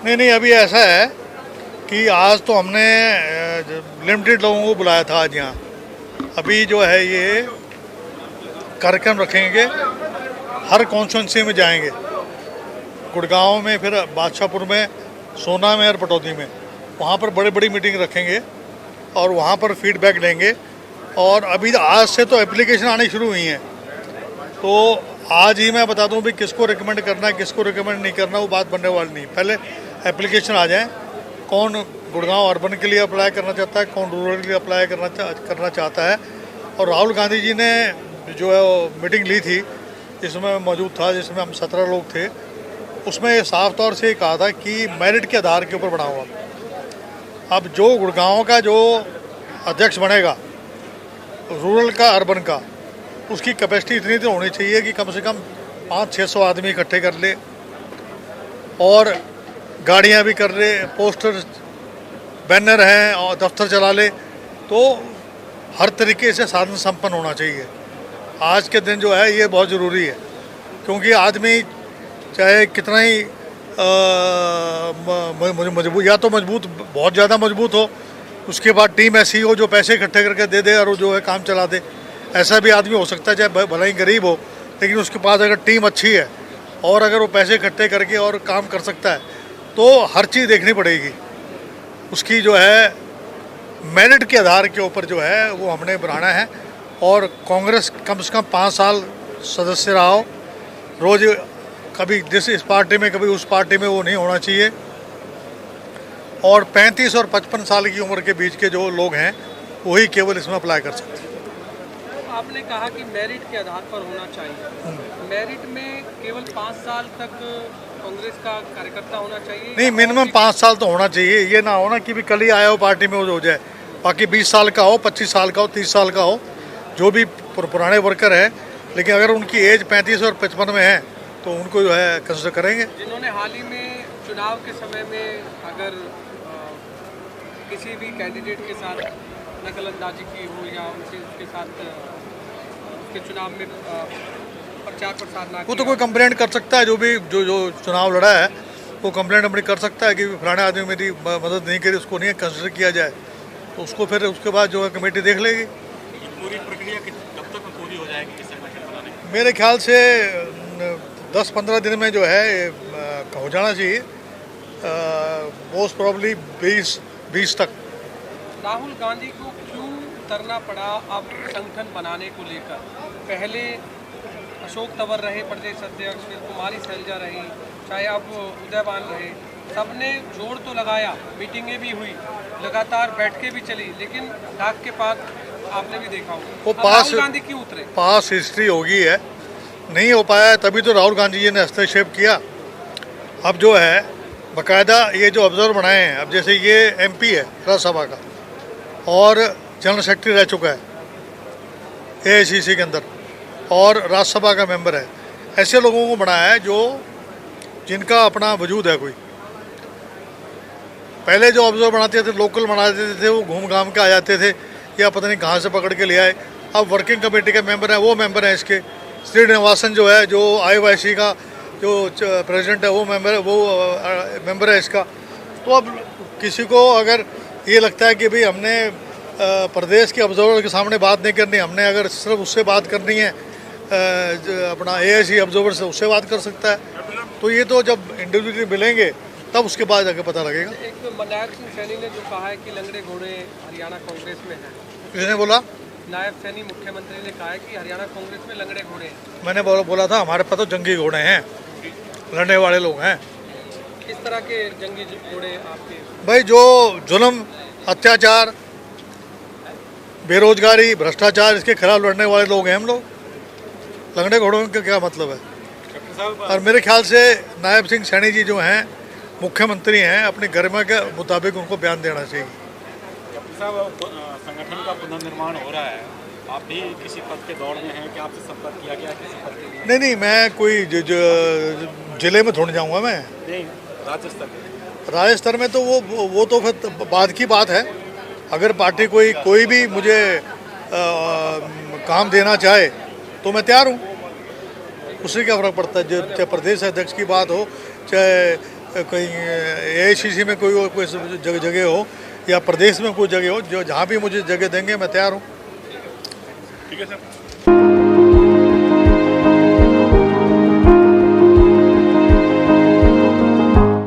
नहीं नहीं, अभी ऐसा है कि आज तो हमने लिमिटेड लोगों को बुलाया था आज यहाँ। अभी जो है ये कार्यक्रम रखेंगे, हर कॉन्स्टिट्यूंसी में जाएंगे, गुड़गांव में, फिर बादशाहपुर में, सोना में और पटौदी में। वहाँ पर बड़ी बड़ी मीटिंग रखेंगे और वहाँ पर फीडबैक लेंगे। और अभी आज से तो एप्लीकेशन आनी शुरू हुई हैं, तो आज ही मैं बता दूं भी किसको रिकमेंड करना है, किसको रिकमेंड नहीं करना, वो बात बनने वाली नहीं। पहले एप्लीकेशन आ जाए, कौन गुड़गांव अर्बन के लिए अप्लाई करना चाहता है, कौन रूरल के लिए अप्लाई करना चाहता है। और राहुल गांधी जी ने जो है मीटिंग ली थी, जिसमें मैं मौजूद था, जिसमें हम 17 लोग थे, उसमें साफ तौर से कहा था कि मेरिट के आधार के ऊपर बना हुआ। अब जो गुड़गांव का जो अध्यक्ष बनेगा, रूरल का अर्बन का, उसकी कैपेसिटी इतनी तो होनी चाहिए कि कम से कम 500-600 आदमी इकट्ठे कर ले और गाड़ियां भी कर ले, पोस्टर बैनर हैं और दफ्तर चला ले। तो हर तरीके से साधन संपन्न होना चाहिए। आज के दिन जो है ये बहुत ज़रूरी है, क्योंकि आदमी चाहे कितना ही मजबूत, या तो मजबूत, बहुत ज़्यादा मजबूत हो, उसके बाद टीम ऐसी हो जो पैसे इकट्ठे करके दे दे और जो है काम चला दे। ऐसा भी आदमी हो सकता है, चाहे भला ही गरीब हो, लेकिन उसके पास अगर टीम अच्छी है और अगर वो पैसे इकट्ठे करके और काम कर सकता है, तो हर चीज़ देखनी पड़ेगी। उसकी जो है मेरिट के आधार के ऊपर जो है वो हमने बनाना है। और कांग्रेस कम से कम 5 साल सदस्य रहा हो, रोज़ कभी इस पार्टी में कभी उस पार्टी में, वो नहीं होना चाहिए। और 35 और 55 साल की उम्र के बीच के जो लोग हैं वही केवल इसमें अप्लाई कर सकते हैं। आपने कहा कि मेरिट के आधार पर होना चाहिए, मेरिट में केवल 5 साल तक कांग्रेस का कार्यकर्ता होना चाहिए? नहीं, मिनिमम 5 साल तो होना चाहिए। ये ना होना कि भी कल ही आया हो पार्टी में हो जाए। बाकी 20 साल का हो, 25 साल का हो, 30 साल का हो, जो भी पुराने वर्कर है, लेकिन अगर उनकी एज 35 और 55 में है तो उनको जो है कंसिडर करेंगे। जिन्होंने हाल ही में चुनाव के समय में अगर किसी भी कैंडिडेट के साथ दखलंदाजी की हो या उसके साथ उसके चुनाव में प्रचार प्रसार ना, वो तो कोई कंप्लेंट कर सकता है। जो भी जो चुनाव लड़ा है वो कंप्लेंट अपनी कर सकता है कि फलाने आदमी मेरी मदद नहीं करी, उसको नहीं कंसिडर किया जाए, तो उसको फिर उसके बाद जो है कमेटी देख लेगी। पूरी प्रक्रिया कब तक पूरी हो जाएगी इस संगठन बनाने की? मेरे ख्याल से 10-15 दिन में जो है हो जाना चाहिए, मोस्ट प्रॉब्ली 20 तक। राहुल गांधी को क्यों करना पड़ा अब संगठन बनाने को लेकर? पहले अशोक तंवर रहे प्रदेश अध्यक्ष, फिर कुमारी सैलजा रही, चाहे अब उदयवान रहे, सबने जोर तो लगाया, मीटिंगें भी हुई, लगातार बैठकें भी चली, लेकिन डाक के पास आपने भी देखा होगा वो राहुल गांधी क्यों उतरे? पास हिस्ट्री होगी है, नहीं हो पाया, तभी तो राहुल गांधी जी ने हस्तक्षेप किया। अब जो है बाकायदा ये जो ऑब्जर्वर बनाए हैं, अब जैसे ये MP है राज्यसभा का और जनरल सेक्रेटरी रह चुका है AICC के अंदर और राज्यसभा का मेंबर है, ऐसे लोगों को बनाया है जो जिनका अपना वजूद है कोई। पहले जो ऑब्जर्वर बनाते थे, लोकल बना देते थे, वो घूम घाम के आ जाते थे या पता नहीं कहाँ से पकड़ के ले आए। अब वर्किंग कमेटी के मेंबर हैं, वो मेंबर हैं इसके। श्रीनिवासन जो है, जो IYC का जो प्रेसिडेंट है, वो मेंबर है इसका। तो अब किसी को अगर ये लगता है कि भाई हमने प्रदेश के ऑब्जर्वर के सामने बात नहीं करनी, हमने अगर सिर्फ उससे बात करनी है, अपना AIC ऑब्जर्वर से, उससे बात कर सकता है। तो ये तो जब इंडिविजुअली मिलेंगे तब उसके बाद जाके पता लगेगा। एक नायब सिंह सैनी ने जो कहा है कि लंगड़े घोड़े हरियाणा कांग्रेस में हैं। किसने बोला? नायब सैनी मुख्यमंत्री ने कहा है कि हरियाणा कांग्रेस में लंगड़े घोड़े हैं। मैंने बोला था हमारे पास तो जंगी घोड़े हैं, लड़ने वाले लोग हैं। किस तरह के जंगी घोड़े आपके? भाई जो जुल्म, अत्याचार, बेरोजगारी, भ्रष्टाचार, इसके खिलाफ लड़ने वाले लोग हैं हम लोग। लंगड़े घोड़ों का क्या मतलब है? और मेरे ख्याल से नायब सिंह सैनी जी जो हैं मुख्यमंत्री हैं, अपनी गरिमा के मुताबिक उनको बयान देना चाहिए। संगठन का पुनर्निर्माण हो रहा है, आप भी किसी पद के दौड़ में हैं, क्या आपसे संपर्क किया गया किसी पद के लिए? नहीं, मैं कोई जिले में थोड़ी जाऊंगा मैं। नहीं, राज्य स्तर पर। राज्य स्तर में तो वो तो फिर बाद की बात है। अगर पार्टी कोई भी मुझे काम देना चाहे तो मैं तैयार हूँ। उससे क्या फ़र्क पड़ता है? चाहे प्रदेश अध्यक्ष की बात हो, चाहे कहीं AICC में कोई जगह हो या प्रदेश में कोई जगह हो, जो जहाँ भी मुझे जगह देंगे मैं तैयार हूँ। ठीक है सर।